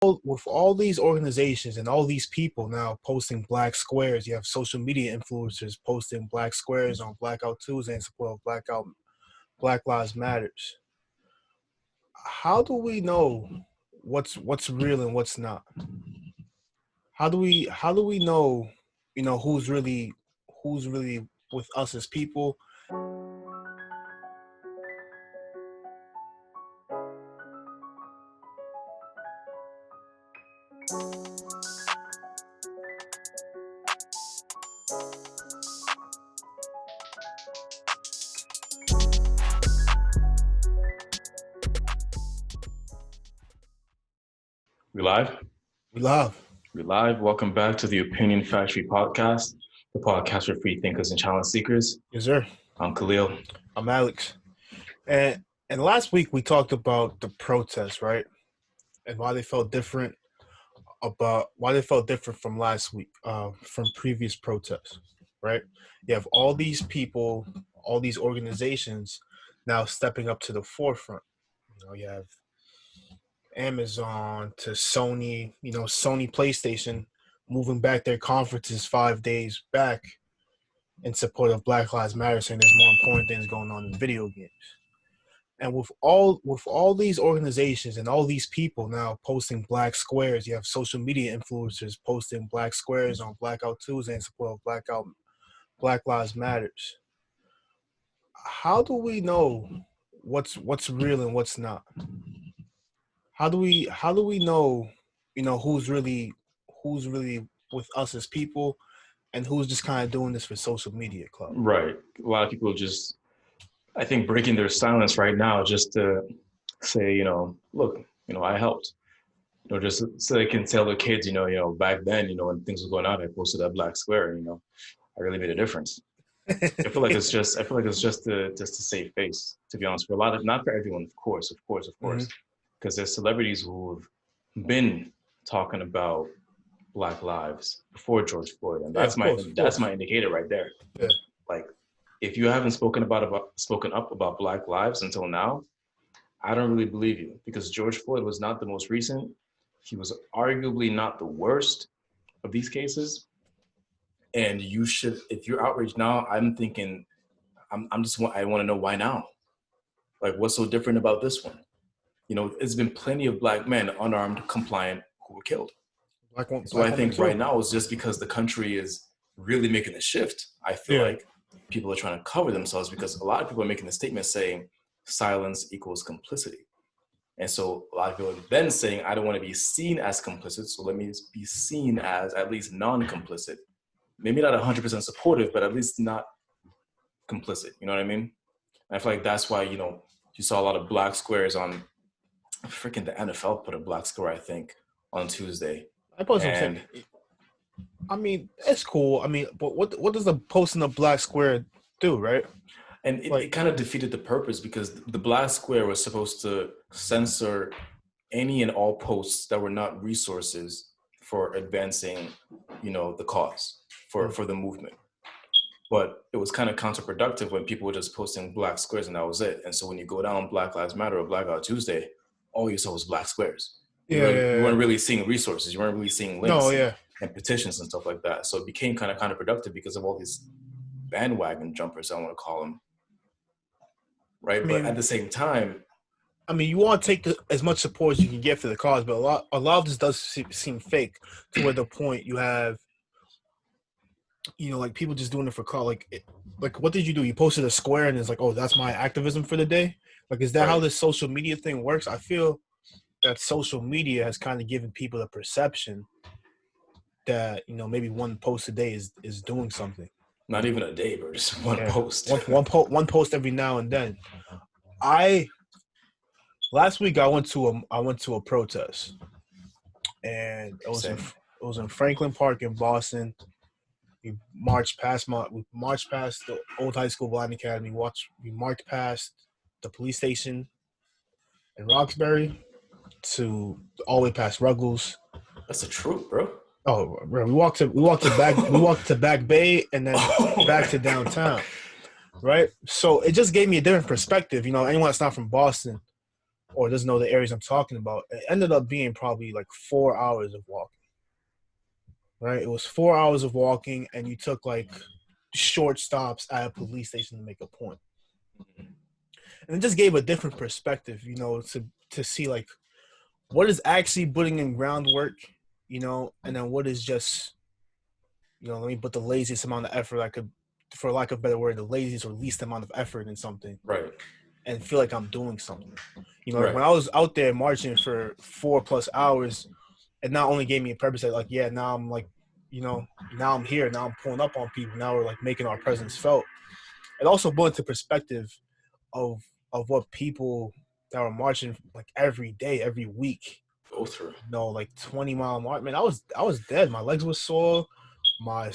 With all these organizations and all these people now posting black squares, you have social media influencers posting black squares on Blackout Tuesday in support of Black Lives Matters. How do we know what's real and what's not? How do we know, who's really with us as people? We live? We love. We live. Welcome back to the Opinion Factory podcast, the podcast for free thinkers and challenge seekers. Yes, sir. I'm Khelil. I'm Alex. And last week we talked about the protests, right? And why they felt different from last week, from previous protests, right? You have all these people, all these organizations now stepping up to the forefront. You have Amazon to Sony, Sony PlayStation moving back their conferences 5 days back in support of Black Lives Matter, saying there's more important things going on in video games. And with all these organizations and all these people now posting black squares, you have social media influencers posting black squares on Blackout Tuesday in support of Black Lives Matters. How do we know what's real and what's not? How do we know, who's really with us as people and who's just kind of doing this for social media club? Right. A lot of people just, I think, breaking their silence right now just to say, look, I helped. Just so they can tell the kids, back then, when things were going on, I posted that black square, I really made a difference. I feel like it's just to save face, to be honest, for a lot of, not for everyone, of course, Mm-hmm. because there's celebrities who have been talking about Black lives before George Floyd, and that's my indicator right there. Yeah. Like, if you haven't spoken up about Black lives until now, I don't really believe you, because George Floyd was not the most recent. He was arguably not the worst of these cases. And you should, if you're outraged now, I'm thinking, I want to know why now. Like, what's so different about this one? It's been plenty of Black men, unarmed, compliant, who were killed. So I think right now is just because the country is really making a shift. I feel like people are trying to cover themselves, because a lot of people are making the statement saying silence equals complicity. And so a lot of people are then saying, I don't want to be seen as complicit, so let me be seen as at least non-complicit. Maybe not 100% supportive, but at least not complicit. You know what I mean? And I feel like that's why, you saw a lot of black squares on, freaking the NFL put a black square, I think, on Tuesday. I mean, it's cool. I mean, but what does the posting a black square do, right? And it kind of defeated the purpose, because the black square was supposed to censor any and all posts that were not resources for advancing, the cause for the movement. But it was kind of counterproductive when people were just posting black squares and that was it. And so when you go down Black Lives Matter or Blackout Tuesday, all you saw was black squares. You weren't really seeing resources. You weren't really seeing links and petitions and stuff like that. So it became kind of counterproductive because of all these bandwagon jumpers, I want to call them. Right? But at the same time, you want to take as much support as you can get for the cause, but a lot of this does seem fake, to where the point you have, like people just doing it for call. Like what did you do? You posted a square and it's like, oh, that's my activism for the day. Like, is that how this social media thing works? I feel that social media has kind of given people the perception that, maybe one post a day is doing something. Not even a day, bro. Just one post. One post every now and then. Last week I went to a protest, and it was in Franklin Park in Boston. We marched past the old high school blind academy. We marched past the police station in Roxbury to all the way past Ruggles. That's a troop, bro. Oh, bro, we walked to Back Bay and then back to downtown. Right? So it just gave me a different perspective. Anyone that's not from Boston, or doesn't know the areas I'm talking about, it ended up being probably like 4 hours of walking. Right? It was 4 hours of walking, and you took like short stops at a police station to make a point. And it just gave a different perspective, to see like what is actually putting in groundwork, and then what is just, let me put the laziest amount of effort I could, for lack of a better word, the laziest or least amount of effort in something, Right. and feel like I'm doing something. Like Right. when I was out there marching for 4+ hours, it not only gave me a purpose that, like, yeah, now I'm like, now I'm here, now I'm pulling up on people, now we're like making our presence felt. It also put into perspective of what people that were marching like every day, every week, Go through. like 20-mile march. Man, I was dead. My legs were sore. My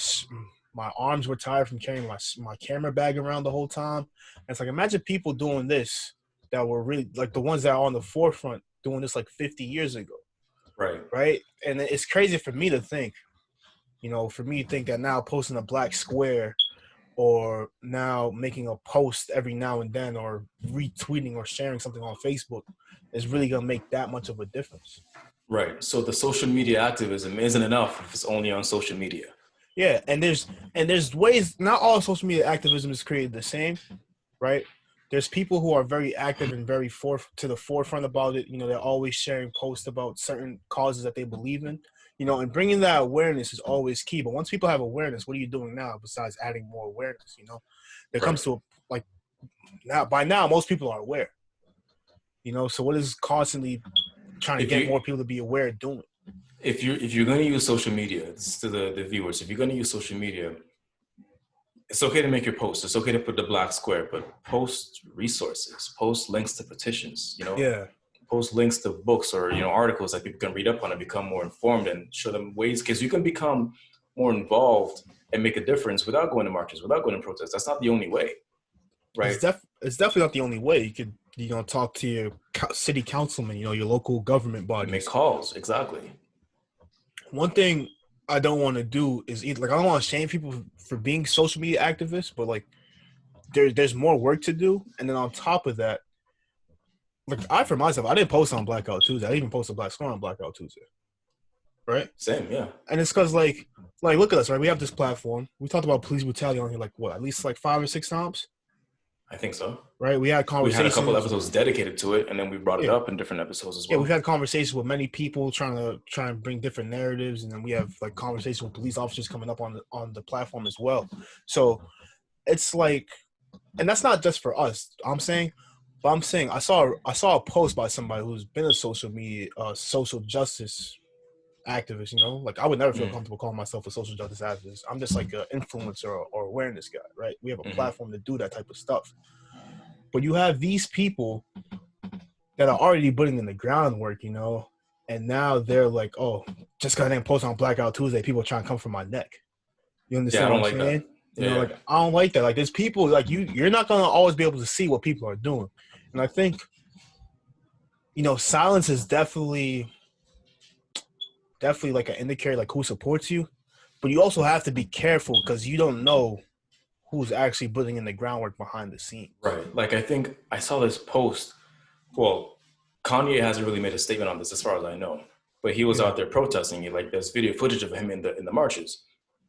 my arms were tired from carrying my camera bag around the whole time. And it's like, imagine people doing this that were really like the ones that are on the forefront doing this like 50 years ago. Right. Right. And it's crazy for me to think, that now posting a black square or now making a post every now and then or retweeting or sharing something on Facebook is really going to make that much of a difference. Right. So the social media activism isn't enough if it's only on social media. Yeah, and there's ways. Not all social media activism is created the same, right? There's people who are very active and very to the forefront about it. They're always sharing posts about certain causes that they believe in. And bringing that awareness is always key. But once people have awareness, what are you doing now besides adding more awareness? There comes to like now. By now, most people are aware. So what is constantly trying to get more people to be aware of doing? If you're going to use social media, this is to the viewers, if you're going to use social media, it's okay to make your posts. It's okay to put the black square, but post resources, post links to petitions, Yeah. Post links to books or, articles that people can read up on and become more informed and show them ways, because you can become more involved and make a difference without going to marches, without going to protests. That's not the only way, right? It's definitely not the only way. You could, talk to your city councilman, your local government bodies. Make calls, exactly. One thing I don't want to do is I don't want to shame people for being social media activists, but like there's more work to do. And then on top of that, like for myself, I didn't post on Blackout Tuesday. I didn't even post a black square on Blackout Tuesday. Right? Same, yeah. And it's because like look at us, right? We have this platform. We talked about police brutality on here like what, at least like 5 or 6 times? I think so. Right? We had conversations. We had a couple episodes dedicated to it, and then we brought it up in different episodes as well. Yeah, we've had conversations with many people trying to bring different narratives, and then we have like conversations with police officers coming up on the platform as well. So it's like, and that's not just for us. I'm saying I saw a post by somebody who's been a social media social justice activist. Like I would never feel comfortable calling myself a social justice activist. I'm just like an influencer or awareness guy, right? We have a platform to do that type of stuff. But you have these people that are already putting in the groundwork, and now they're like, oh, just because I didn't post on Blackout Tuesday, people are trying to come for my neck. You understand what I'm saying? Like I don't like that. Like there's people like you're not gonna always be able to see what people are doing. And I think, silence is definitely like an indicator like who supports you. But you also have to be careful because you don't know who's actually putting in the groundwork behind the scenes. Right. Like I think I saw this post. Well, Kanye hasn't really made a statement on this as far as I know, but he was out there protesting. Like there's video footage of him in the marches,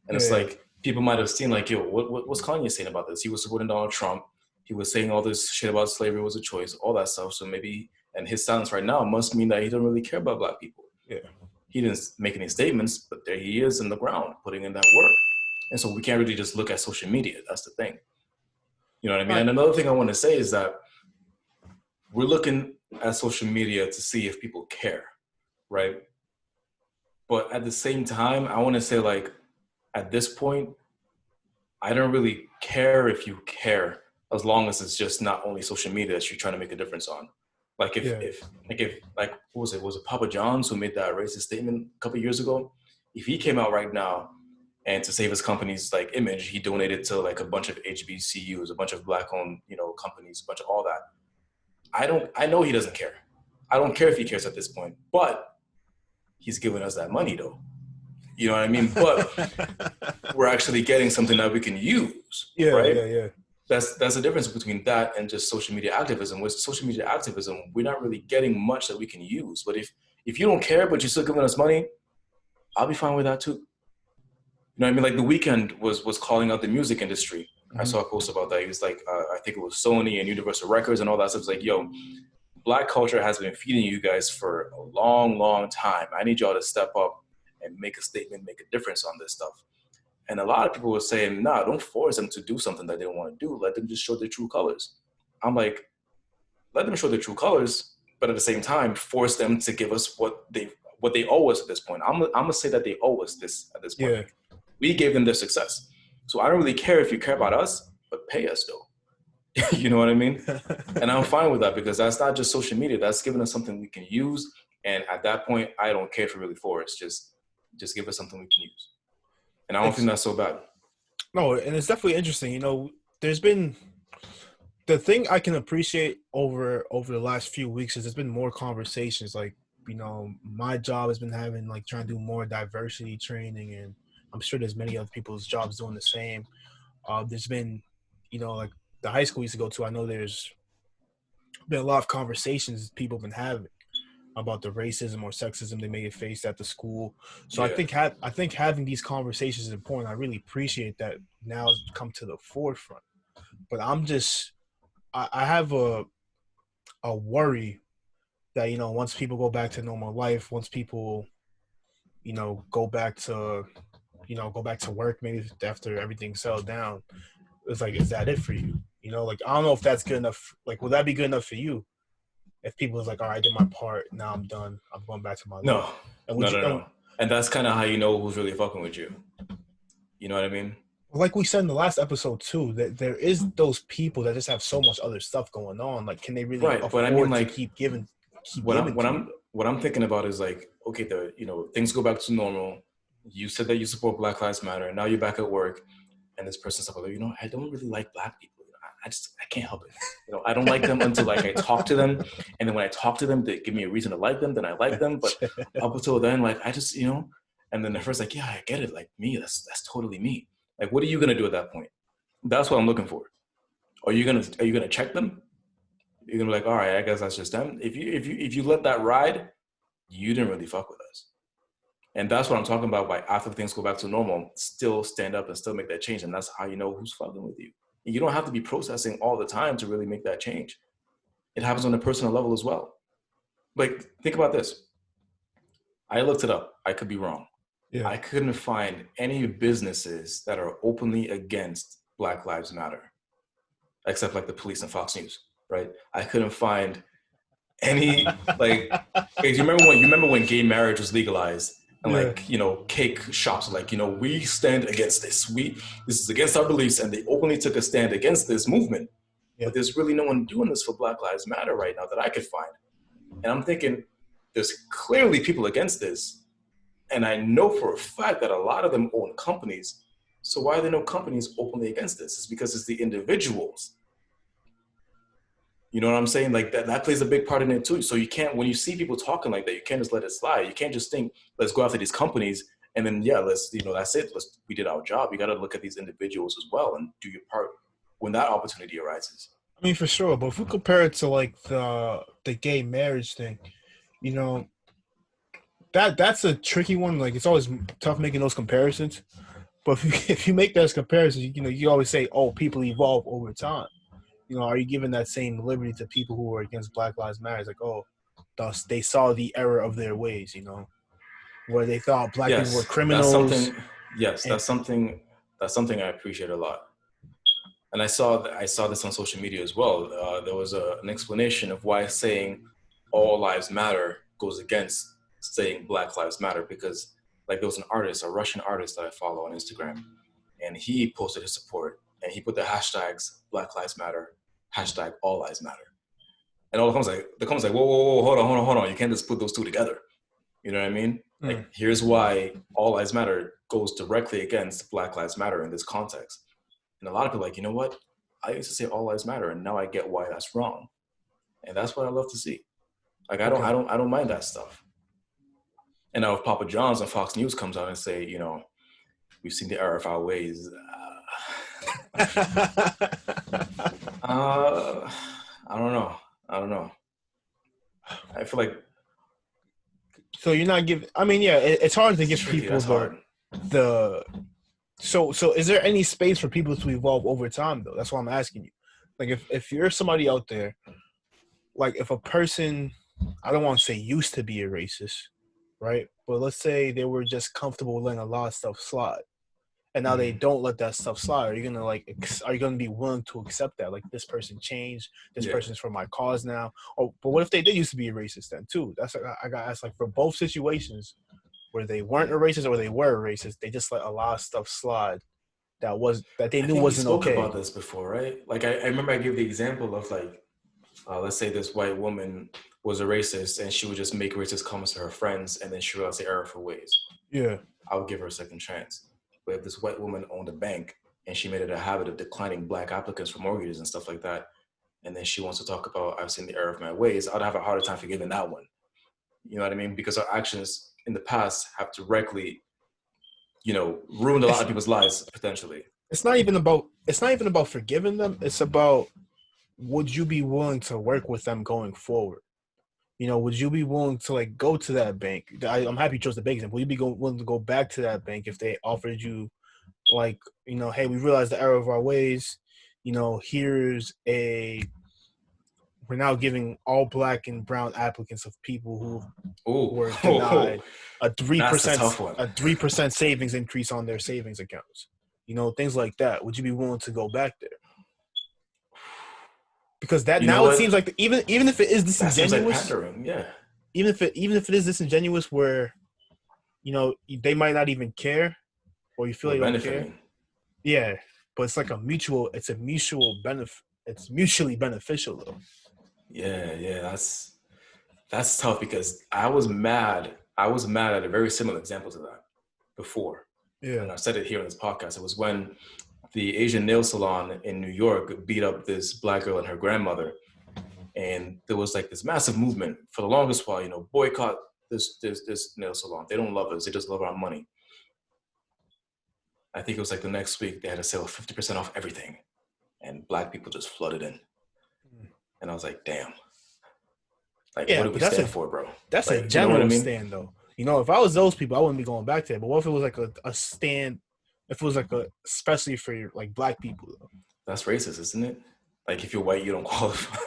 and it's like people might have seen like, yo, what's Kanye saying about this? He was supporting Donald Trump. He was saying all this shit about slavery was a choice, all that stuff. So maybe, and his silence right now must mean that he doesn't really care about black people. Yeah. He didn't make any statements, but there he is in the ground putting in that work. And so we can't really just look at social media. That's the thing. You know what I mean? Right. And another thing I want to say is that we're looking at social media to see if people care, right? But at the same time, I want to say like, at this point, I don't really care if you care as long as it's just not only social media that you're trying to make a difference on. Like if what was it? Was it Papa John's who made that racist statement a couple of years ago? If he came out right now and to save his company's like image, he donated to like a bunch of HBCUs, a bunch of black-owned, companies, a bunch of all that. I know he doesn't care. I don't care if he cares at this point, but he's giving us that money though. You know what I mean? But we're actually getting something that we can use. Yeah, right? Yeah. That's the difference between that and just social media activism. With social media activism, we're not really getting much that we can use. But if you don't care, but you're still giving us money, I'll be fine with that too. You know what I mean? Like The Weeknd was calling out the music industry. I Mm-hmm. saw a post about that. He was like, I think it was Sony and Universal Records and all that stuff. It's like, yo, Black culture has been feeding you guys for a long, long time. I need y'all to step up and make a statement, make a difference on this stuff. And a lot of people were saying, nah, don't force them to do something that they don't want to do. Let them just show their true colors. I'm like, let them show their true colors, but at the same time, force them to give us what they owe us at this point. I'm gonna say that they owe us this at this point. Yeah. Like, we gave them their success. So I don't really care if you care about us, but pay us though. You know what I mean? And I'm fine with that because that's not just social media. That's giving us something we can use. And at that point, I don't care if you're really for us. Just give us something we can use. And I don't it's think that's so bad. no, and it's definitely interesting. There's been the thing I can appreciate over the last few weeks is there's been more conversations. Like, my job has been having like trying to do more diversity training, and I'm sure there's many other people's jobs doing the same. There's been, like the high school we used to go to. I know there's been a lot of conversations people have been having about the racism or sexism they may have faced at the school. So I Yeah. think I think having these conversations is important. I really appreciate that now it's come to the forefront. But I have a worry that once people go back to normal life, once people go back to go back to work, maybe after everything settled down, it's like, is that it for you? Like, I don't know if that's good enough. Like, will that be good enough for you? If people was like, all right, I did my part, now I'm done, I'm going back to my No, life. And would no, you? no, no. And that's kind of how you know who's really fucking with you. You know what I mean? Like we said in the last episode too, that there is those people that just have so much other stuff going on. Like, can they really Right. But I mean, afford to like, keep giving to you? what I'm thinking about is like, okay, things go back to normal. You said that you support Black Lives Matter. Now you're back at work, and this person's like, I don't really like Black people. I can't help it. I don't like them until like I talk to them, and then when I talk to them, they give me a reason to like them. Then I like them, but up until then, like I just And then the first like, yeah, I get it. Like me, that's totally me. Like, what are you gonna do at that point? That's what I'm looking for. Are you gonna check them? You're gonna be like, all right, I guess that's just them. If you let that ride, you didn't really fuck with us. And that's what I'm talking about by after things go back to normal, still stand up and still make that change. And that's how you know who's fucking with you. And you don't have to be processing all the time to really make that change. It happens on a personal level as well. Like, think about this. I looked it up. I could be wrong. Yeah. I couldn't find any businesses that are openly against Black Lives Matter, except like the police and Fox News, right? I couldn't find any like, you remember when gay marriage was legalized and Yeah. like cake shops like we stand against this is against our beliefs, and they openly took a stand against this movement. Yeah. But there's really no one doing this for Black Lives Matter right now that I could find. And I'm thinking there's clearly people against this, and I know for a fact that a lot of them own companies. So why are there no companies openly against this? It's because it's the individuals. You know what I'm saying? Like that plays a big part in it too. So you can't, when you see people talking like that, you can't just let it slide. You can't just think, let's go after these companies and then that's it. We did our job. You got to look at these individuals as well and do your part when that opportunity arises. I mean, for sure. But if we compare it to like the gay marriage thing, you know, that's a tricky one. Like, it's always tough making those comparisons. But if you make those comparisons, you always say, oh, people evolve over time. Are you giving that same liberty to people who are against Black Lives Matter? It's like, oh, thus they saw the error of their ways, where they thought black people were Yes, that's criminals. something. Yes, And that's something I appreciate a lot. And I saw this on social media as well. There was an explanation of why saying all lives matter goes against saying Black Lives Matter, because like there was an artist, a Russian artist that I follow on Instagram, and he posted his support and he put the hashtags Black Lives Matter, hashtag All Lives Matter. And all the comments like, whoa, hold on. You can't just put those two together. You know what I mean? Like, here's why All Lives Matter goes directly against Black Lives Matter in this context. And a lot of people are like, you know what? I used to say all lives matter, and now I get why that's wrong. And that's what I love to see. Like, I don't mind that stuff. And now if Papa John's and Fox News comes out and say, we've seen the error of our ways, Uh, I don't know. I don't know. I feel like So you're not giving. I mean, yeah, it's hard to it's give tricky. people That's hard. the. So is there any space for people to evolve over time though? That's why I'm asking you. Like if you're somebody out there, like if a person, I don't want to say used to be a racist, right? But let's say they were just comfortable letting a lot of stuff slide, and now they Mhm. don't let that stuff slide. Are you gonna are you gonna be willing to accept that? Like this person changed, this Yeah. person's for my cause now. Oh, but what if they did used to be a racist then too? That's like, I got asked, like for both situations where they weren't a racist or they were a racist, they just let a lot of stuff slide that they I knew think we wasn't spoke about okay. this before, right? Like I remember I gave the example of like, let's say this white woman was a racist and she would just make racist comments to her friends and then she realized the error of her ways. Yeah, I would give her a second chance. But if this white woman owned a bank and she made it a habit of declining black applicants for mortgages and stuff like that, and then she wants to talk about I've seen the error of my ways, I'd have a harder time forgiving that one. You know what I mean? Because our actions in the past have directly, ruined a lot it's of people's lives potentially. it's not even about forgiving them. It's about would you be willing to work with them going forward? Would you be willing to like go to that bank? I'm happy you chose the bank example. Would you be willing to go back to that bank if they offered you like, hey, we realized the error of our ways. Here's a we're now giving all black and brown applicants of people who Oh, were oh, denied a three that's the percent tough one. a 3% savings increase on their savings accounts. Things like that. Would you be willing to go back there? Because that You know now it seems what? like even if it is That seems like disingenuous, pandering. Yeah, even if it is disingenuous, where they might not even care, or you feel we're they don't care. benefiting. Yeah, but it's a mutual benefit. It's mutually beneficial though. Yeah, yeah, that's tough because I was mad. I was mad at a very similar example to that before. Yeah. And I've said it here in this podcast. It was when the Asian nail salon in New York beat up this black girl and her grandmother. And there was like this massive movement for the longest while, boycott this nail salon. They don't love us. They just love our money. I think it was like the next week they had a sale of 50% off everything. And black people just flooded in. And I was like, damn, like what Yeah, do we but stand for, bro? that's a Like, you know what I general mean? stand though. If I was those people, I wouldn't be going back there. But what if it was like a stand? If it was like especially for like black people though. That's racist, isn't it? Like if you're white, you don't qualify.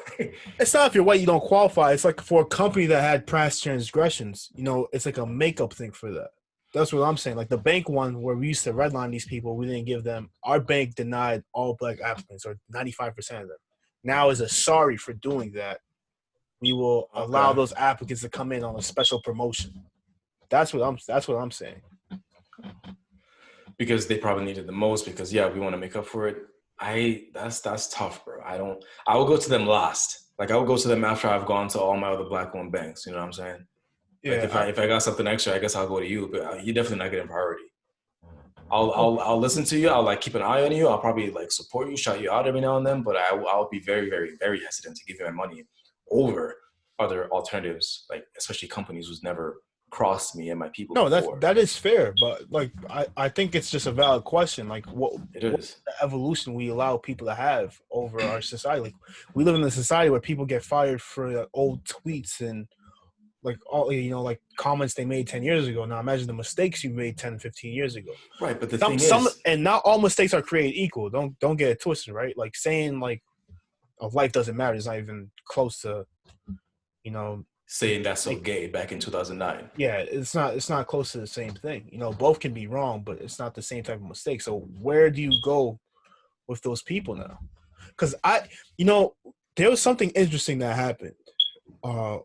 It's not if you're white you don't qualify. It's like for a company that had past transgressions. It's like a makeup thing for that. That's what I'm saying. Like the bank one where we used to redline these people, we didn't give them. Our bank denied all black applicants, or 95% of them. Now is a sorry for doing that. We will allow Okay. those applicants to come in on a special promotion. That's what I'm saying. Because they probably need it the most because yeah, we want to make up for it. That's tough, bro. I will go to them last. Like I will go to them after I've gone to all my other black owned banks. You know what I'm saying? Like Yeah, if I got something extra, I guess I'll go to you, but you're definitely not getting priority. okay. I'll listen to you. I'll like keep an eye on you. I'll probably like support you, shout you out every now and then, but I'll be very, very, very hesitant to give you my money over other alternatives, like especially companies who's never crossed me and my people No, that before. that is fair, but like I think it's just a valid question. Like It what is. the evolution we allow people to have over our society. Like we live in a society where people get fired for old tweets and like all like comments they made 10 years ago. Now imagine the mistakes you made 10, 15 years ago. Right, but the thing Some is, and not all mistakes are created equal. Don't get it twisted, right? Like saying like of life doesn't matter is not even close to you know saying that's so like gay back in 2009. yeah, it's not close to the same thing. Both can be wrong, but it's not the same type of mistake. So where do you go with those people now? Because you know there was something interesting that happened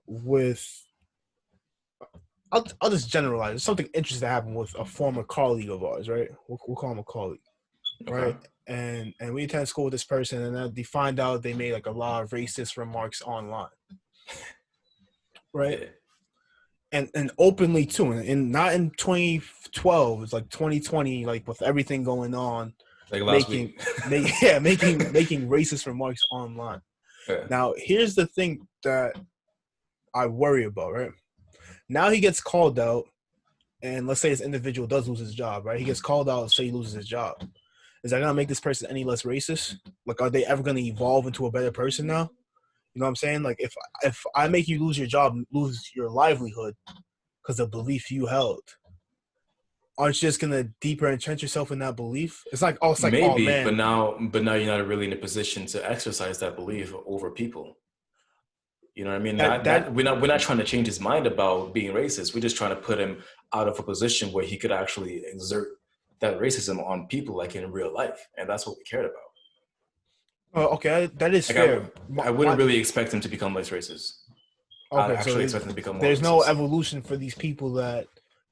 with I'll just generalize. There's something interesting that happened with a former colleague of ours, right? We'll call him a colleague, Okay. right? And we attend school with this person, and then they find out they made like a lot of racist remarks online, right? Yeah. And openly too, and not in 2012. It's like 2020, like with everything going on, Like last making week. making racist remarks online. Yeah. Now, here's the thing that I worry about, right? Now he gets called out, and let's say this individual does lose his job, right? He gets called out, say he loses his job. is that gonna make this person any less racist? Like, are they ever gonna evolve into a better person now? You know what I'm saying? Like, if I make you lose your job, lose your livelihood because of belief you held, aren't you just gonna deeper entrench yourself in that belief? It's like, oh Maybe, man, but now you're not really in a position to exercise that belief over people. You know what I mean? that We're not trying to change his mind about being racist. We're just trying to put him out of a position where he could actually exert that racism on people like in real life, and that's what we cared about. okay, that is Like fair. I wouldn't really expect him to become less racist. I Okay, so actually expect him to become more there's no racist. evolution for these people that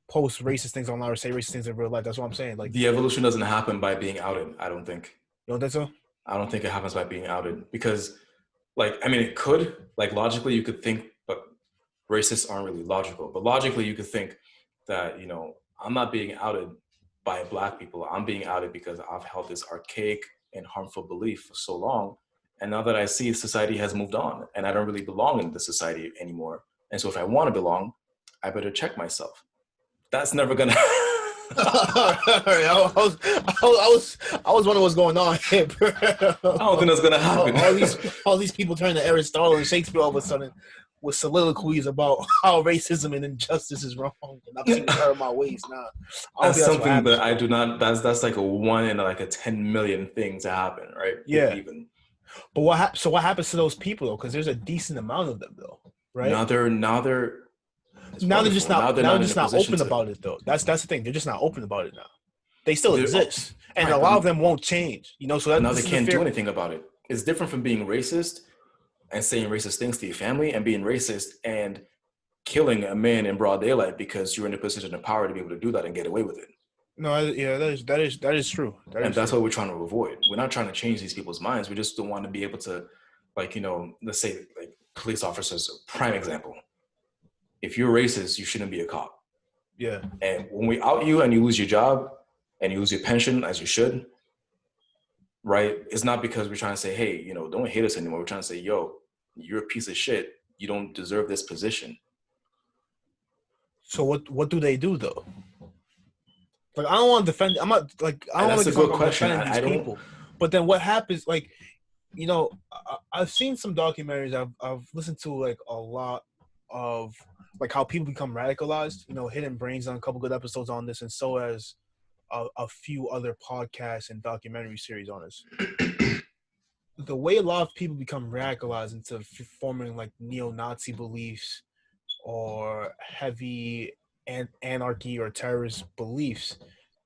post racist things online or say racist things in real life. That's what I'm saying. Like, The evolution doesn't happen by being outed. I don't think. you know that's so. I don't think it happens by being outed because, like, I mean, it could. Like, logically, you could think, but racists aren't really logical. But logically, you could think that, I'm not being outed by black people. I'm being outed because I've held this archaic and harmful belief for so long. And now that I see society has moved on and I don't really belong in the society anymore. And so if I want to belong, I better check myself. That's never gonna. I was wondering what's going on here, bro. I don't think that's gonna happen. All these people turning to Aristotle and Shakespeare all of a sudden with soliloquies about how racism and injustice is wrong, and I've seen it hurt my ways. Nah, That's something that I do not. That's like a 1 in like a 10 million thing to happen, right? Yeah. If even. But so what happens to those people though? Because there's a decent amount of them though, right? Now they're just not open about it though. That's the thing. They're just not open about it now. They still exist, and a lot of them won't change. So now they can't do anything about it. It's different from being racist and saying racist things to your family, and being racist and killing a man in broad daylight because you're in a position of power to be able to do that and get away with it. No, yeah, that is true. That's what we're trying to avoid. We're not trying to change these people's minds. We just don't want to be able to, like, let's say like police officers, prime example. If you're racist, you shouldn't be a cop. Yeah. And when we out you and you lose your job and you lose your pension, as you should, right? It's not because we're trying to say, hey, don't hate us anymore. We're trying to say, yo, you're a piece of shit. You don't deserve this position. So what do they do though? Like, I don't want to defend. I'm not like I don't want to defend these people. But then what happens? Like, I've seen some documentaries. I've listened to like a lot of like how people become radicalized. Hidden Brains done a couple good episodes on this, and so has a few other podcasts and documentary series on this. The way a lot of people become radicalized into forming like neo-Nazi beliefs or heavy anarchy or terrorist beliefs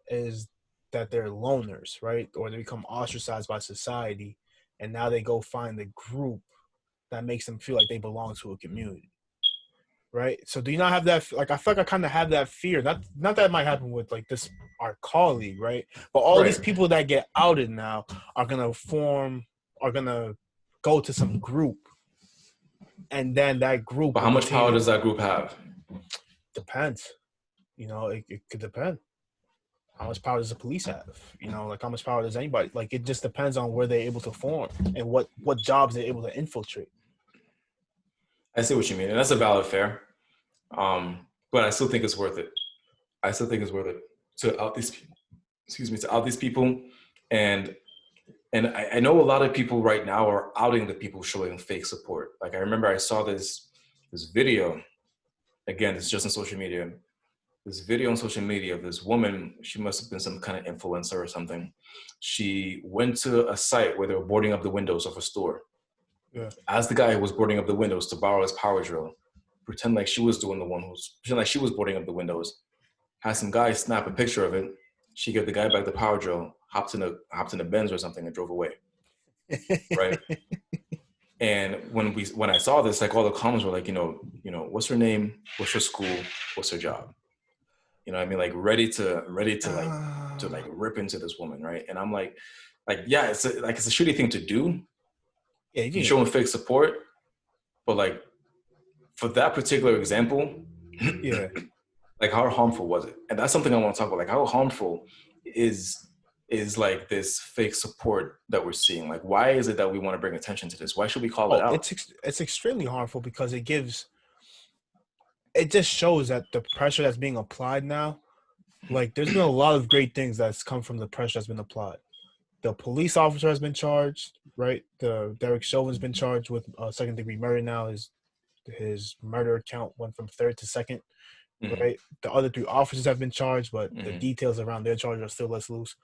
is that they're loners, right? Or they become ostracized by society, and now they go find the group that makes them feel like they belong to a community, right? So do you not have that? Like, I feel like I kind of have that fear. Not that it might happen with like this our colleague, right? But all these people that get outed now are gonna go to some group, and then that group. But how much power does that group have? Depends. It could depend. How much power does the police have? Like how much power does anybody? Like, it just depends on where they're able to form and what jobs they're able to infiltrate. I see what you mean, and that's a valid fair. But I still think it's worth it. I still think it's worth it to out these people. To out these people, and I know a lot of people right now are outing the people showing fake support. Like, I remember I saw this video. Again, it's just on social media. This video on social media of this woman. She must have been some kind of influencer or something. She went to a site where they were boarding up the windows of a store. Yeah. As the guy who was boarding up the windows to borrow his power drill, pretend like she was boarding up the windows. Had some guy snap a picture of it. She gave the guy back the power drill, hopped in a Benz or something, and drove away. Right. And when I saw this, like, all the comments were like, what's her name? What's her school? What's her job? I mean, like, ready to rip into this woman, right? And I'm like, yeah, it's a shitty thing to do. Yeah, you're showing fake support, but like, for that particular example, yeah, like, how harmful was it? And that's something I want to talk about. Like, how harmful is like this fake support that we're seeing? Like, why is it that we want to bring attention to this? Why should we call it out? It's extremely harmful because it just shows that the pressure that's being applied now, like, there's been a lot of great things that's come from the pressure that's been applied. the police officer has been charged, right? The Derek Chauvin's been charged with second degree murder now. His murder count went from third to second, Mm-hmm. right? The other three officers have been charged, but the Mm-hmm. details around their charge are still less loose.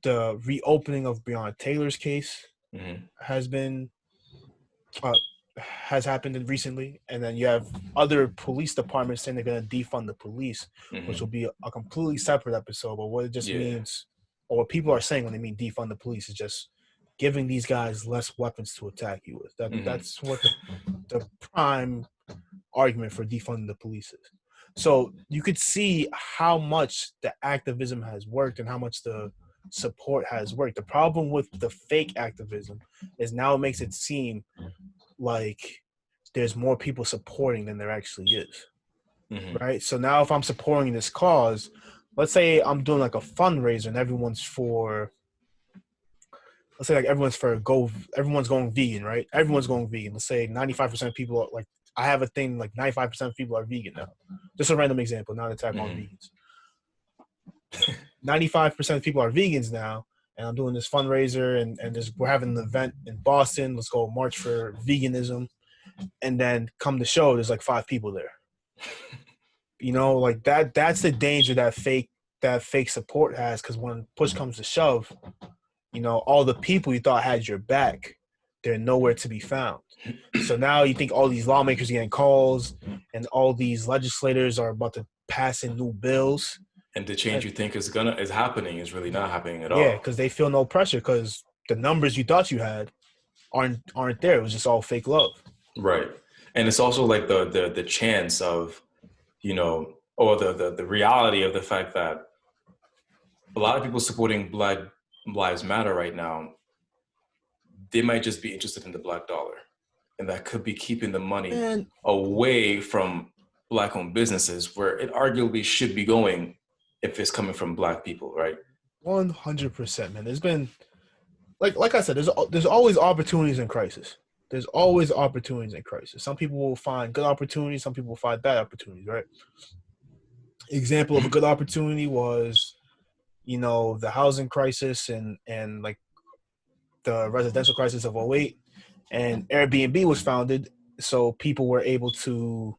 The reopening of Breonna Taylor's case Mm-hmm. has been uh, has happened recently, and then you have other police departments saying they're going to defund the police, which will Mm-hmm. be a completely separate episode. But what it just Yeah. means, or what people are saying when they mean defund the police, is just giving these guys less weapons to attack you with. Mm-hmm. That's what the prime argument for defunding the police is. So you could see how much the activism has worked and how much the support has worked. The problem with the fake activism is now it makes it seem like there's more people supporting than there actually is. Mm-hmm. Right? So now if I'm supporting this cause, let's say I'm doing like a fundraiser and everyone's for let's say like everyone's going vegan, right? Everyone's going vegan. Let's say 95% of people are like I have a thing like 95% of people are vegan now. Just a random example, not an attack on vegans. 95% of people are vegans now, and I'm doing this fundraiser and we're having an event in Boston. Let's go march for veganism. And then come the show, there's like 5 people there. You know, like that's the danger that fake support has, because when push comes to shove, you know, all the people you thought had your back, they're nowhere to be found. So now you think all these lawmakers are getting calls and all these legislators are about to pass in new bills. And the change you think is happening is really not happening at Yeah, all. because they feel no pressure because the numbers you thought you had aren't there. It was just all fake love. Right. And it's also like the chance of, you know, or the reality of the fact that a lot of people supporting Black Lives Matter right now, they might just be interested in the black dollar. And that could be keeping the money away from Black-owned businesses where it arguably should be going if it's coming from Black people, right? 100%, man. There's been, like I said, there's always opportunities in crisis. There's always opportunities in crisis. Some people will find good opportunities. Some people will find bad opportunities, right? Example of a good opportunity was, you know, the housing crisis and like the residential crisis of '08, and Airbnb was founded, so people were able to,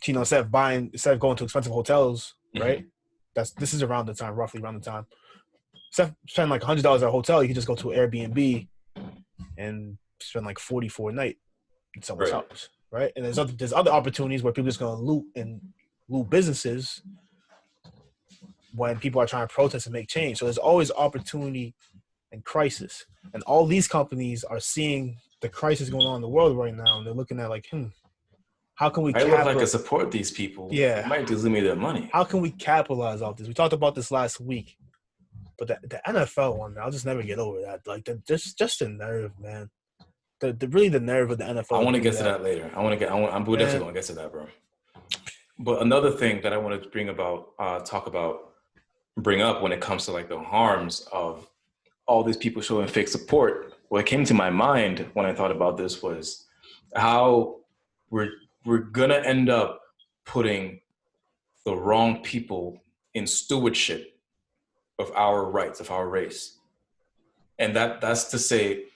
you know, instead of going to expensive hotels, right? This is around the time, roughly around the time. Instead of spending like $100 at a hotel, you can just go to an Airbnb and spend like 40 for a night in someone's house, right? And there's other opportunities where people are just gonna loot businesses when people are trying to protest and make change. So there's always opportunity and crisis, and all these companies are seeing the crisis going on in the world right now, and they're looking at like, how can we? I look like I support these people. Yeah, they might just leave me their money. How can we capitalize off this? We talked about this last week, but the NFL one, I'll just never get over that. Like just the nerve, man. Really the nerve of the NFL. I want to get to that later. We're definitely gonna get to that, bro. But another thing that I wanted to bring up when it comes to like the harms of all these people showing fake support, what came to my mind when I thought about this was how we're gonna end up putting the wrong people in stewardship of our rights, of our race. And that's to say,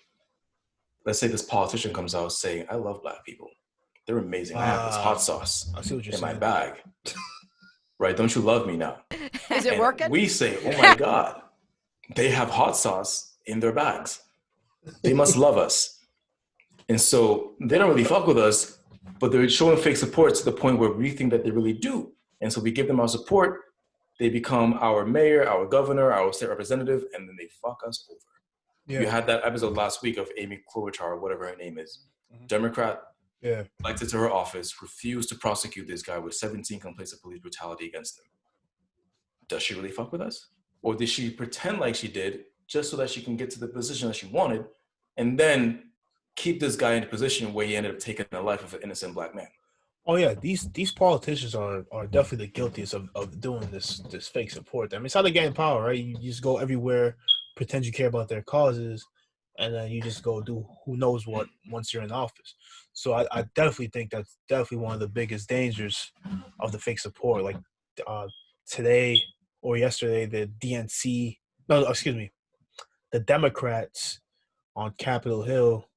let's say this politician comes out saying, I love Black people. They're amazing. I have this hot sauce in my bag. Right? Don't you love me now? Is it working? We say, oh my God, they have hot sauce in their bags. They must love us. And so they don't really fuck with us, but they're showing fake support to the point where we think that they really do. And so we give them our support. They become our mayor, our governor, our state representative, and then they fuck us over. Yeah. You had that episode last week of Amy Klobuchar, or whatever her name is, Democrat, elected to her office, refused to prosecute this guy with 17 complaints of police brutality against him. Does she really fuck with us? Or did she pretend like she did just so that she can get to the position that she wanted and then keep this guy in a position where he ended up taking the life of an innocent Black man? Oh yeah, these politicians are definitely the guiltiest of doing this fake support. I mean, it's how they get in power, right? You just go everywhere, pretend you care about their causes, and then you just go do who knows what once you're in office. So I definitely think that's definitely one of the biggest dangers of the fake support. Like today or yesterday, the DNC, no, excuse me, the Democrats on Capitol Hill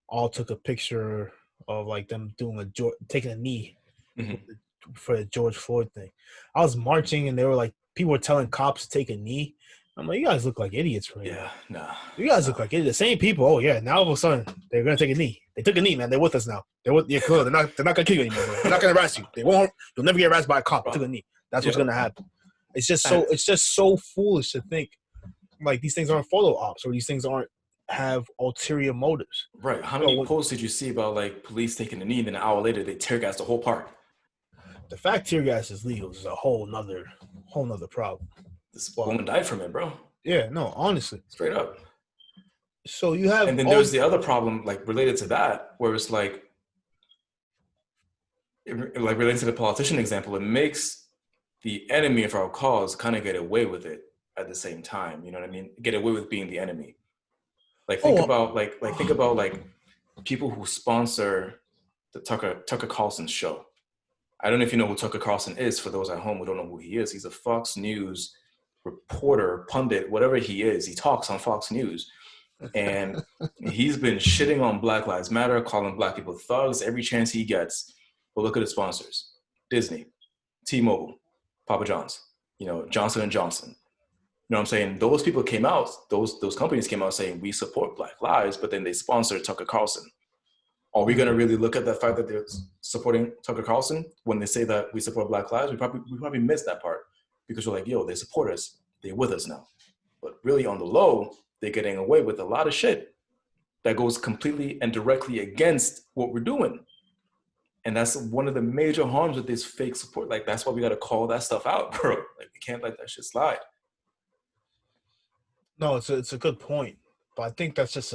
all took a picture of like them doing taking a knee Mm-hmm. for the George Floyd thing. I was marching and they were like, people were telling cops to take a knee. I'm like, you guys look like idiots right Yeah, now. nah, You guys nah. look like idiots. The same people. Oh yeah, now all of a sudden they're gonna take a knee. They took a knee, man. They're with us now. They're with Khalil. They're not gonna kill you anymore, bro. They're not gonna harass you. They won't. You'll never get harassed by a cop. They took a knee. That's what's Yep. gonna happen. It's just And so foolish to think like these things aren't photo ops or these things aren't have ulterior motives. right, how many Bro, posts did you see about like police taking a knee and then an hour later they tear gas the whole park? the fact tear gas is legal is a whole nother problem. This But woman died from it, bro. yeah, no, honestly. Straight up. So you have And then all there's the other problem, like related to that, where it's like related to the politician example, it makes the enemy of our cause kind of get away with it at the same time. You know what I mean? Get away with being the enemy. Like think oh about think about like people who sponsor the Tucker Carlson show. I don't know if you know who Tucker Carlson is. For those at home who don't know who he is, he's a Fox News reporter, pundit, whatever he is. He talks on Fox News, and he's been shitting on Black Lives Matter, calling Black people thugs every chance he gets. But look at his sponsors: Disney, T-Mobile, Papa John's, Johnson and Johnson. You know what I'm saying? Those people came out, those companies came out saying we support Black lives, but then they sponsor Tucker Carlson. Are we going to really look at the fact that they're supporting Tucker Carlson when they say that we support Black lives? We probably missed that part because we're like, yo, they support us. They're with us now. But really on the low, they're getting away with a lot of shit that goes completely and directly against what we're doing. And that's one of the major harms with this fake support. Like, that's why we got to call that stuff out, bro. Like, we can't let that shit slide. no, it's a good point, but I think that's just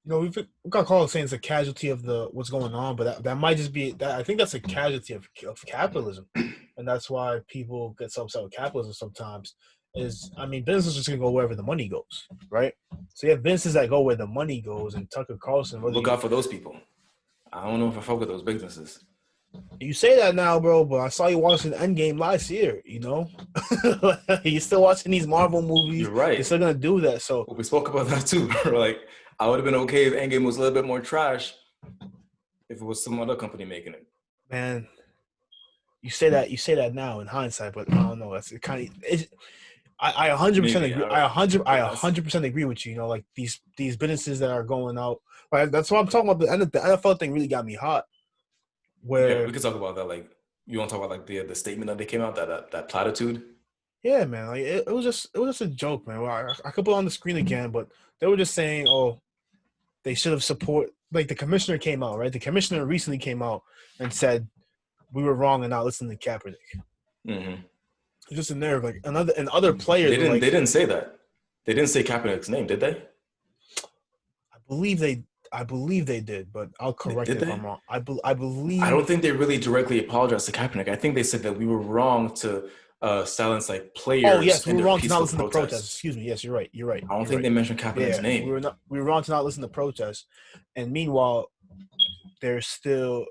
we've got called saying it's a casualty of the what's going on, but that might just be that. I think that's a casualty of capitalism, and that's why people get so upset with capitalism sometimes. Businesses are just gonna go wherever the money goes, right? So you have businesses that go where the money goes, and Tucker Carlson. Look out for those people. I don't know if I fuck with those businesses. You say that now, bro, but I saw you watching Endgame last year. You're still watching these Marvel movies. You're right. You're still gonna do that. So we spoke about that too, bro. Like, I would have been okay if Endgame was a little bit more trash if it was some other company making it. Man, you say that now in hindsight, but I don't know. That's kind of. I 100% agree. I 100% agree with you. Like these businesses that are going out. Right, that's what I'm talking about. The NFL thing really got me hot. Where we could talk about that. Like, you want to talk about like the statement that they came out, that platitude? Yeah, man. Like it was just a joke, man. Well, I could put it on the screen again, but they were just saying, oh, they should have support. Like the commissioner came out, right? The commissioner recently came out and said we were wrong and not listening to Kaepernick. Mm-hmm. Just in there, like other players. They didn't say that. They didn't say Kaepernick's name, did they? I believe they did, but I'll correct it if I'm wrong. I believe. I don't think they really directly apologized to Kaepernick. I think they said that we were wrong to silence like players. Oh yes, we were wrong to not listen to protests. Excuse me. Yes, you're right. I don't think they mentioned Kaepernick's name. We were wrong to not listen to protests, and meanwhile, there's still,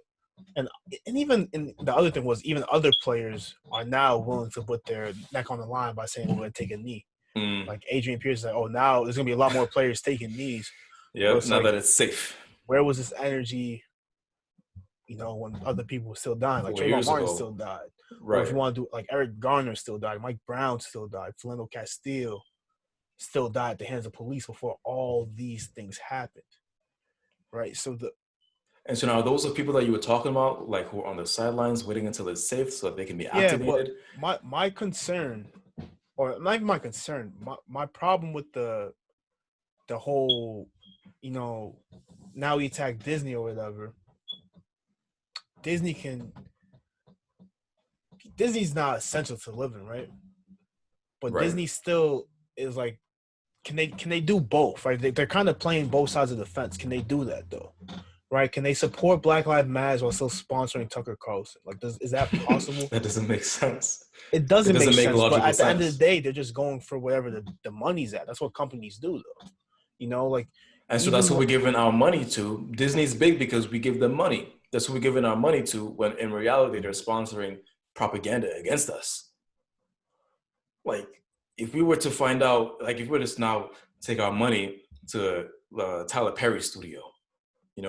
and even the other thing was even other players are now willing to put their neck on the line by saying we're going to take a knee. Like Adrian Pierce said, oh, now there's going to be a lot more players taking knees. Yeah, now that it's safe. Where was this energy? When other people were still dying, like Trayvon Martin still died. Right. Or if you want to do like Eric Garner still died, Mike Brown still died, Philando Castile still died at the hands of police before all these things happened. Right. So now those are people that you were talking about, like who are on the sidelines waiting until it's safe so that they can be activated. But my concern, or not even my concern, my problem with the whole, now we attack Disney or whatever. Disney's not essential to living, right? But right. Disney still is like, can they do both, right? They're kind of playing both sides of the fence. Can they do that though? Right? Can they support Black Lives Matter while still sponsoring Tucker Carlson? Like, is that possible? That doesn't make sense. It doesn't make sense. But at the end of the day, they're just going for whatever the money's at. That's what companies do, though. Like. And so that's what we're giving our money to. Disney's big because we give them money. That's what we're giving our money to, when in reality they're sponsoring propaganda against us. Like, if we were to find out, like if we were to now take our money to Tyler Perry's studio,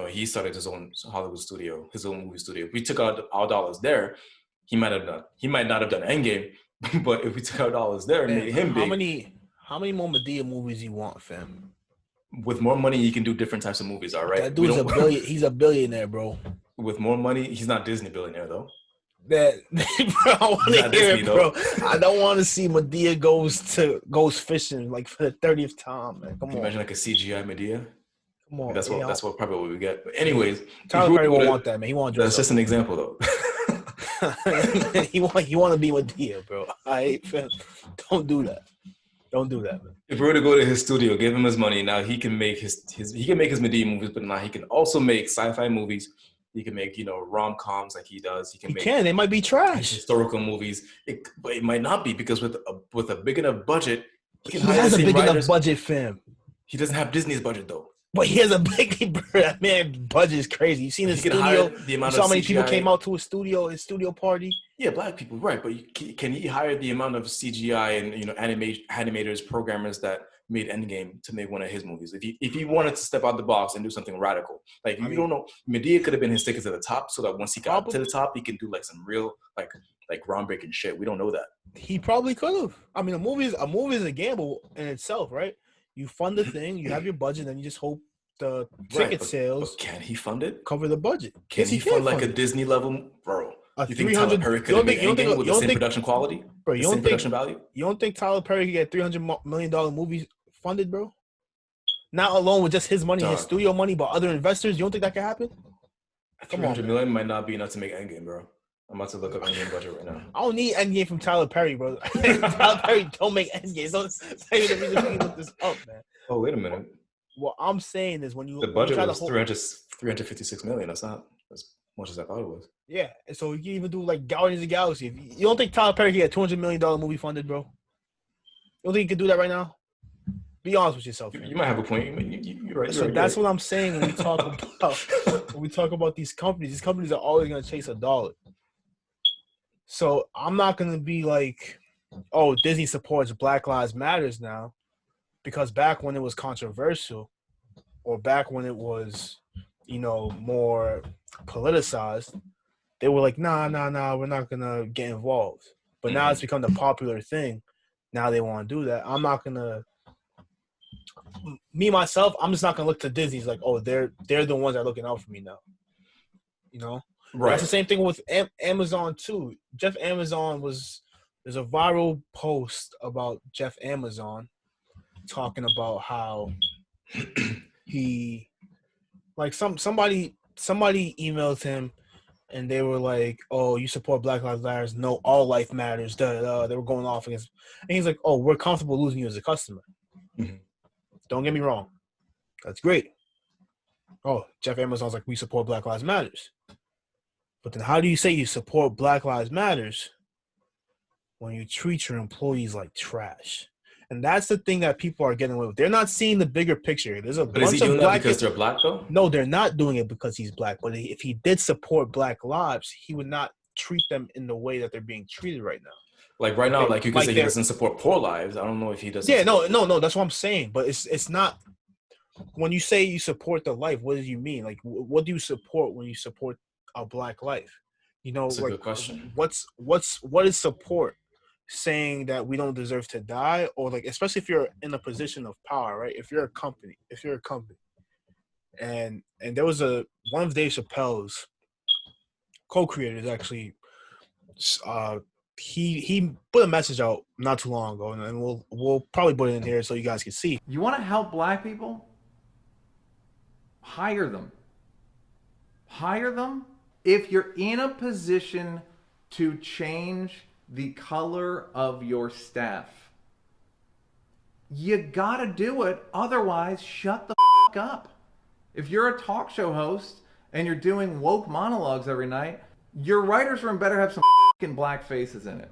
he started his own Hollywood studio, his own movie studio. If we took out our dollars there, he might not have done Endgame, but if we took our dollars there and Fam, made him big, how many more Medea movies you want, fam? with more money, you can do different types of movies. All right, That we dude's a don't. billion. He's a billionaire, bro. With more money, he's not Disney billionaire though. That bro, I want He's to not hear Disney it, bro. though. I don't want to see Medea goes fishing like for the 30th time, man. Come Can you on, imagine like a CGI Medea? come on. That's You what know, that's what probably what we get. But hey, anyways, if Tyler we were Perry to go won't to, want that, man. He want to that's dress just up, an bro. example though. He want to be Medea, bro. I fam. Don't do that. Don't do that, man. If we were to go to his studio, give him his money, now he can make he can make his Medea movies, but now he can also make sci-fi movies. He can make rom-coms like he does. He can He make can. They might be trash. historical movies. But it might not be because with a big enough budget, he can He hire the has a same big enough writers. budget, fam. He doesn't have Disney's budget though. But he has a big bro, that man budget is crazy. You seen his He can hire studio? the You amount saw of how many people CGI. came out to his studio party? Yeah, black people, right? But can he hire the amount of CGI and animators, programmers that made Endgame to make one of his movies? If he wanted to step out the box and do something radical, like you don't know, Medea could have been his ticket to the top, so that once he got to the top, he can do like some real like groundbreaking shit. We don't know that. He probably could have. I mean, a movie is a gamble in itself, right? You fund the thing, you have your budget, and you just hope the ticket sales but can he fund it? cover the budget. Can Yes, he fund like a Disney level, bro? You think Tyler Perry could have made Endgame with the same production quality, bro? The same production value? You don't think Tyler Perry could get $300 million movies funded, bro? Not alone with just his money, his studio money, but other investors. You don't think that could happen? Come on, $300 million might not be enough to make Endgame, bro. I'm about to look up Endgame budget right now. I don't need Endgame from Tyler Perry, bro. Tyler Perry don't make Endgame. So say the reason we look this up, man. Oh, wait a minute. What I'm saying is when you the budget was 356 million. That's not as much as I thought it was. Yeah, and so you can even do like Guardians of the Galaxy. You don't think Tyler Perry can get $200 million movie funded, bro? You don't think you can do that right now? Be honest with yourself. You might have a point. You're right. So that's what I'm saying when we talk about these companies. These companies are always going to chase a dollar. So I'm not going to be like, oh, Disney supports Black Lives Matters now, because back when it was controversial, or back when it was, more politicized, they were like, nah, we're not going to get involved. But now it's become the popular thing. Now they want to do that. I'm not going to, myself, I'm just not going to look to Disney's like, oh, they're the ones that are looking out for me now. Right. That's the same thing with Amazon too. Jeff Amazon there's a viral post about Jeff Amazon talking about how he, like somebody emailed him and they were like, oh, you support Black Lives Matter? No, all life matters. They were going off against, and he's like, oh, we're comfortable losing you as a customer. Mm-hmm. Don't get me wrong, that's great. Oh, Jeff Amazon's like, we support Black Lives Matters. But then how do you say you support Black Lives Matters when you treat your employees like trash? And that's the thing that people are getting away with. They're not seeing the bigger picture. There's a bunch is he doing that because they're black, though? No, they're not doing it because he's black. But if he did support Black lives, he would not treat them in the way that they're being treated right now. Like right now, like you could say he doesn't support poor lives. I don't know if he doesn't. Yeah, no. That's what I'm saying. But it's not. When you say you support the life, what do you mean? Like, what do you support when you support a Black life? That's like, a good question. What is support? Saying that we don't deserve to die, or like, especially if you're in a position of power, right? If you're a company, and there was one of Dave Chappelle's co-creators actually, he put a message out not too long ago, and we'll probably put it in here so you guys can see. You want to help black people? Hire them. Hire them if you're in a position to change the color of your staff. You gotta do it, otherwise shut the f*** up. If you're a talk show host and you're doing woke monologues every night, your writer's room better have some f***ing black faces in it.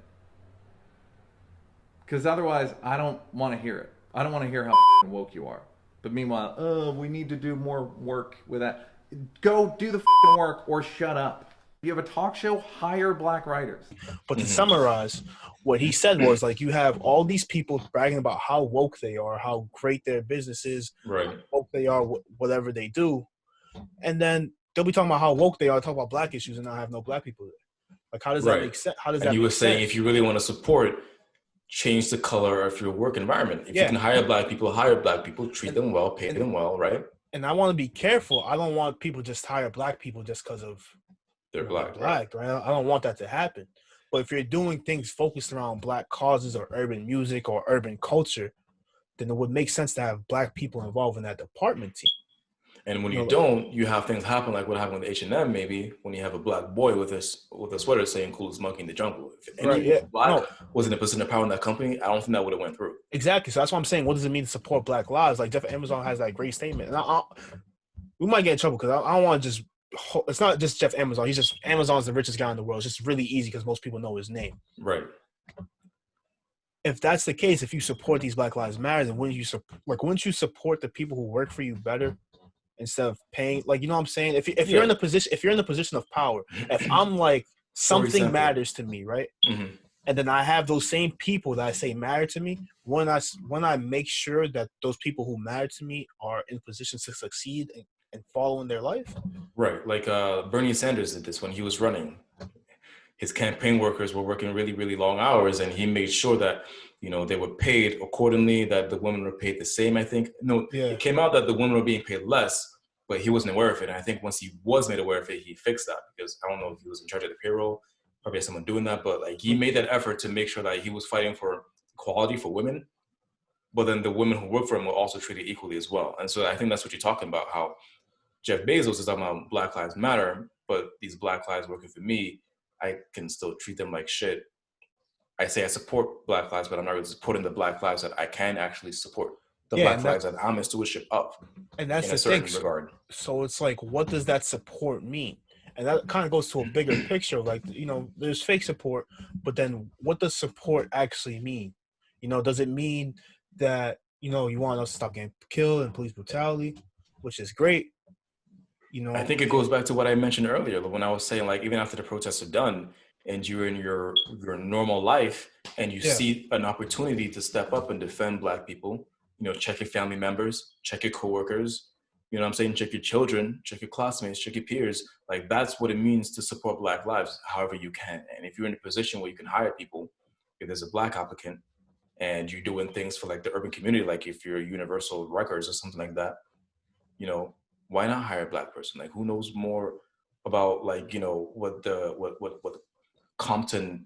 Because otherwise, I don't want to hear it. I don't want to hear how f***ing woke you are. But meanwhile, we need to do more work with that. Go do the f***ing work or shut up. you have a talk show, hire black writers. But to summarize, what he said was like you have all these people bragging about how woke they are, how great their business is, Right. how woke they are, whatever they do, and then they'll be talking about how woke they are, talk about black issues, and not have no black people there. Like, how does that make sense? How does that make sense? And he was saying, if you really want to support, change the color of your work environment. If you can hire black people, treat them well, pay them well, right? And I want to be careful. I don't want people just hire black people just because of they're black, right? I don't want that to happen. But if you're doing things focused around black causes or urban music or urban culture, then it would make sense to have black people involved in that department team. And when you don't, you have things happen like what happened with H&M, maybe, when you have a black boy with a sweater saying "coolest monkey in the jungle." If any black was in a position of power in that company, I don't think that would have went through. Exactly. So that's why I'm saying, what does it mean to support Black lives? Like Jeff Amazon has that great statement, and we might get in trouble because I don't want to just. It's not just Jeff Amazon. Amazon's the richest guy in the world. It's just really easy because most people know his name. Right. If that's the case, if you support these Black Lives Matter, then wouldn't you support the people who work for you better? Instead of paying, like, you know what I'm saying? If you're in a position of power, if I'm like something matters to me, right? Mm-hmm. And then I have those same people that I say matter to me, when I make sure that those people who matter to me are in positions to succeed and follow in their life. Right. Like Bernie Sanders did this when he was running. His campaign workers were working really, really long hours, and he made sure that, they were paid accordingly, that the women were paid the same, I think. No, It came out that the women were being paid less, but he wasn't aware of it. And I think once he was made aware of it, he fixed that, because I don't know if he was in charge of the payroll, probably had someone doing that, but like he made that effort to make sure that he was fighting for equality for women, but then the women who work for him were also treated equally as well. And so I think that's what you're talking about, how Jeff Bezos is talking about Black Lives Matter, but these Black lives working for me, I can still treat them like shit. I say I support Black lives, but I'm not really supporting the Black lives that I can actually support. The Black lives that I'm in stewardship of. And that's the thing. So it's like, what does that support mean? And that kind of goes to a bigger picture. Like, there's fake support, but then what does support actually mean? Does it mean that, you want us to stop getting killed and police brutality, which is great. I think it goes back to what I mentioned earlier when I was saying, like, even after the protests are done and you're in your normal life and you see an opportunity to step up and defend Black people, check your family members, check your coworkers, check your children, check your classmates, check your peers. Like, that's what it means to support Black lives however you can. And if you're in a position where you can hire people, if there's a Black applicant and you're doing things for like the urban community, like if you're Universal Records or something like that, why not hire a Black person? Like, who knows more about, like, what Compton,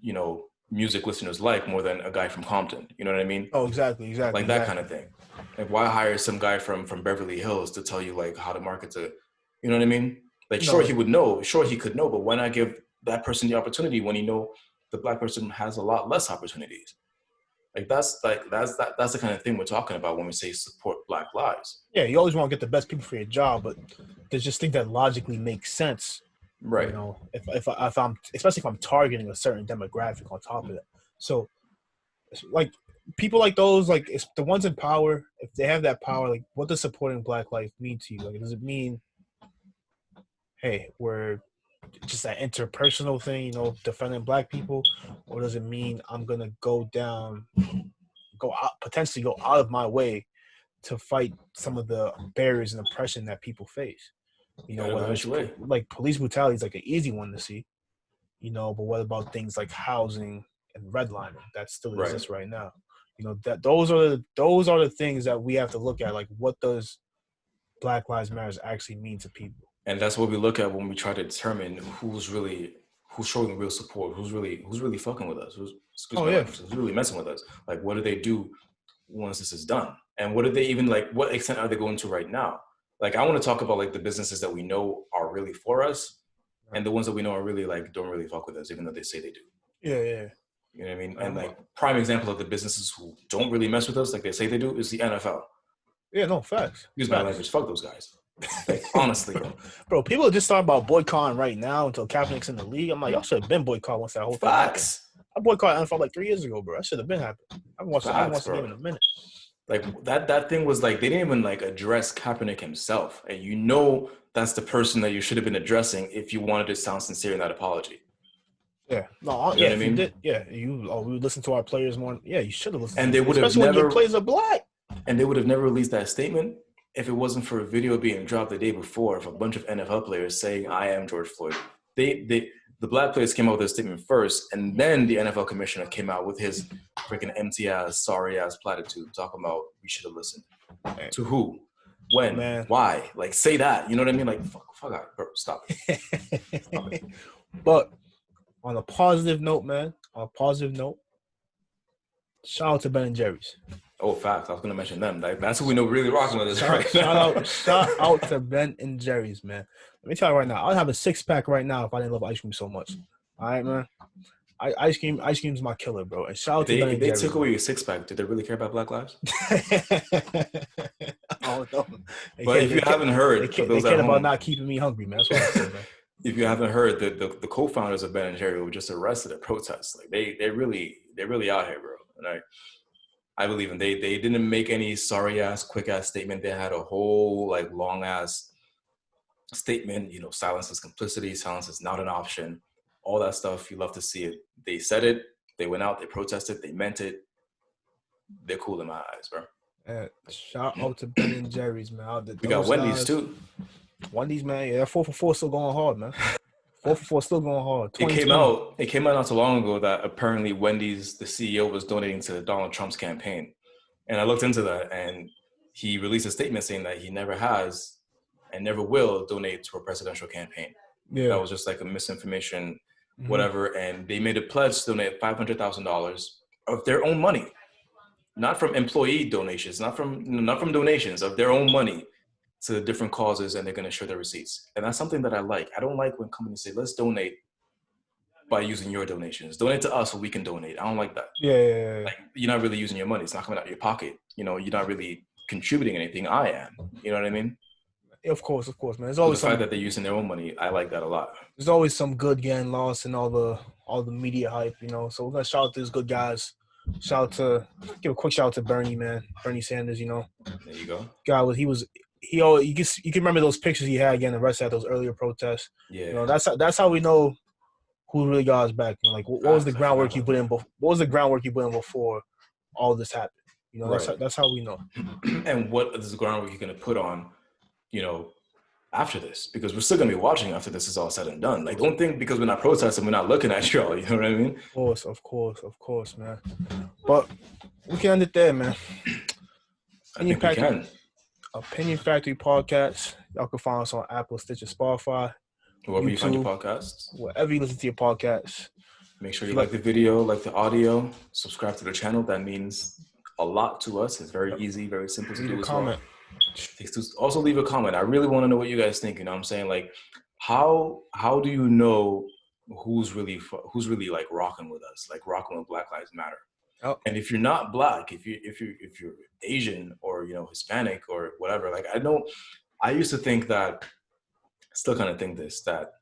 music listeners like more than a guy from Compton? You know what I mean? Oh, exactly. Like that kind of thing. Like, why hire some guy from Beverly Hills to tell you like how to market to, you know what I mean? Like, sure, he would know, sure he could know, but why not give that person the opportunity when the Black person has a lot less opportunities? Like, that's the kind of thing we're talking about when we say support Black lives. Yeah, you always want to get the best people for your job, but there's just things that logically make sense. Right. If I'm, especially if I'm targeting a certain demographic on top of that. So, like, people like those, like, it's the ones in power, if they have that power, like, what does supporting Black life mean to you? Like, does it mean, hey, we're just that interpersonal thing, defending Black people, or does it mean I'm gonna potentially go out of my way to fight some of the barriers and oppression that people face? Whether it's like police brutality is like an easy one to see, but what about things like housing and redlining that still exists right now? That those are the things that we have to look at. Like, what does Black Lives Matter actually mean to people? And that's what we look at when we try to determine who's showing real support, who's really fucking with us, who's really messing with us. Like, what do they do once this is done? And what do they even, like, what extent are they going to right now? Like, I want to talk about like the businesses that we know are really for us, and the ones that we know are really like don't really fuck with us, even though they say they do. Yeah. You know what I mean? And like, prime example of the businesses who don't really mess with us like they say they do is the NFL. Yeah, no, facts. Use my language. Fuck those guys. Like, honestly, bro, people are just talking about boycotting right now until Kaepernick's in the league. I'm like, y'all should have been boycotted once that whole thing happened. I boycotted NFL like 3 years ago, bro. That should have been happening. I haven't watched the game in a minute. Like, that thing was like, they didn't even like address Kaepernick himself, and that's the person that you should have been addressing if you wanted to sound sincere in that apology. Yeah, no, You know yeah. what I If you mean? did, yeah, we would listen to our players more. Yeah, you should have listened. And to they them, would have especially when your never, players are black. and they would have never released that statement if it wasn't for a video being dropped the day before of a bunch of NFL players saying, "I am George Floyd." The black players came out with a statement first, and then the NFL commissioner came out with his freaking empty ass, sorry ass platitude talking about we should have listened. Man. To who? When? Man. Why? Like, say that. You know what I mean? Like, fuck out, bro. Stop it. Stop it. But on a positive note, man. On a positive note, shout out to Ben and Jerry's. Oh, facts. I was gonna mention them. Like, that's who we know really rocking with us Shout right now. shout out to Ben and Jerry's, man. Let me tell you right now, I'd have a 6-pack right now if I didn't love ice cream so much. All right, man. Ice cream's my killer, bro. And shout out to Ben and Jerry's. They took away your 6-pack. Did they really care about Black lives? I don't know. But if you haven't heard, they care about not keeping me hungry, man. That's what I said, man. If you haven't heard, the co-founders of Ben and Jerry were just arrested at protests. Like they're really out here, bro. And I believe in they didn't make any sorry ass, quick ass statement. They had a whole like long ass statement. You know, silence is complicity. Silence is not an option. All that stuff. You love to see it. They said it. They went out. They protested. They meant it. They're cool in my eyes, bro. Shout out to Ben and Jerry's, man. We got Wendy's too. Wendy's, man. Yeah, 4 for 4 still going hard, man. 4 for 4 still going hard. It came out not so long ago that apparently Wendy's, the CEO, was donating to Donald Trump's campaign. And I looked into that, and he released a statement saying that he never has and never will donate to a presidential campaign. Yeah. That was just like a misinformation, whatever. And they made a pledge to donate $500,000 of their own money, not from employee donations, not from donations, of their own money to different causes, and they're going to share their receipts. And that's something that I like. I don't like when companies say, let's donate by using your donations. Donate to us so we can donate. I don't like that. Yeah. Like, you're not really using your money. It's not coming out of your pocket. You know, you're not really contributing anything. I am. You know what I mean? Of course, man. There's always the fact that they're using their own money, I like that a lot. There's always some good getting lost in all the media hype, you know. So we're gonna shout out to these good guys. Give a quick shout out to Bernie, man. Bernie Sanders, you know. There you go. You can remember those pictures he had getting arrested at those earlier protests. Yeah. You know, that's how we know who really got his back. You know, like what was the groundwork you put in? What was the groundwork you put in before all this happened? You know, right. that's how we know. And what is the groundwork you're gonna put on, you know, after this? Because we're still gonna be watching after this is all said and done. Like, don't think because we're not protesting, we're not looking at y'all. You know what I mean? Of course, man. But we can end it there, man. I think we can. Opinion Factory Podcast. Y'all can find us on Apple, Stitcher, Spotify, Wherever YouTube, you find your podcasts. Wherever you listen to your podcasts. Make sure you like the video, like the audio, subscribe to the channel. That means a lot to us. It's very easy, very simple to do as well. Also leave a comment. I really want to know what you guys think. You know what I'm saying? Like, how do you know who's really like rocking with us, like rocking with Black Lives Matter? Oh. And if you're not Black, if you're Asian or, you know, Hispanic or whatever, like, I used to think that, still kind of think this, that,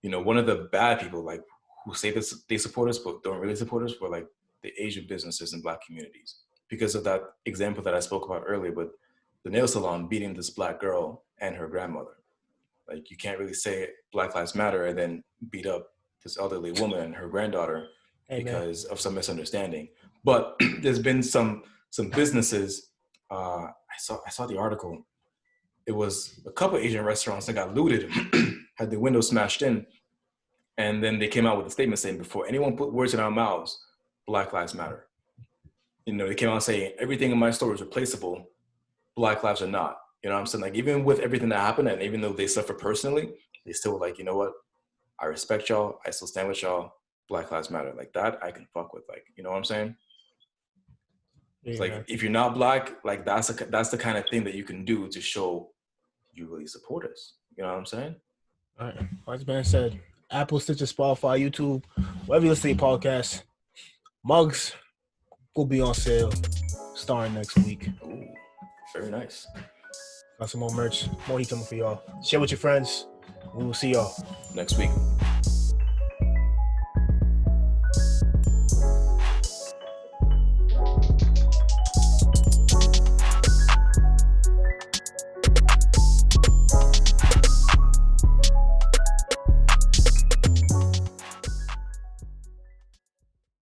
you know, one of the bad people, like, who say this, they support us but don't really support us, were like the Asian businesses and Black communities, because of that example that I spoke about earlier with the nail salon beating this Black girl and her grandmother. Like, you can't really say Black Lives Matter and then beat up this elderly woman and her granddaughter because of some misunderstanding. But there's been some businesses. I saw the article. It was a couple of Asian restaurants that got looted, had the windows smashed in, and then they came out with a statement saying, before anyone put words in our mouths, Black Lives Matter. You know, they came out saying everything in my store is replaceable. Black lives are not. You know what I'm saying? Like, even with everything that happened, and even though they suffer personally, they still were like, you know what? I respect y'all. I still stand with y'all. Black Lives Matter. Like, that I can fuck with. Like, you know what I'm saying? Yeah. It's like, if you're not Black, like, that's the kind of thing that you can do to show you really support us. You know what I'm saying? All right. Like Ben said, Apple, Stitcher, Spotify, YouTube, wherever you listen to your podcast. Mugs will be on sale starting next week. Ooh, very nice. Got some more merch, more heat coming for y'all. Share with your friends. We will see y'all next week.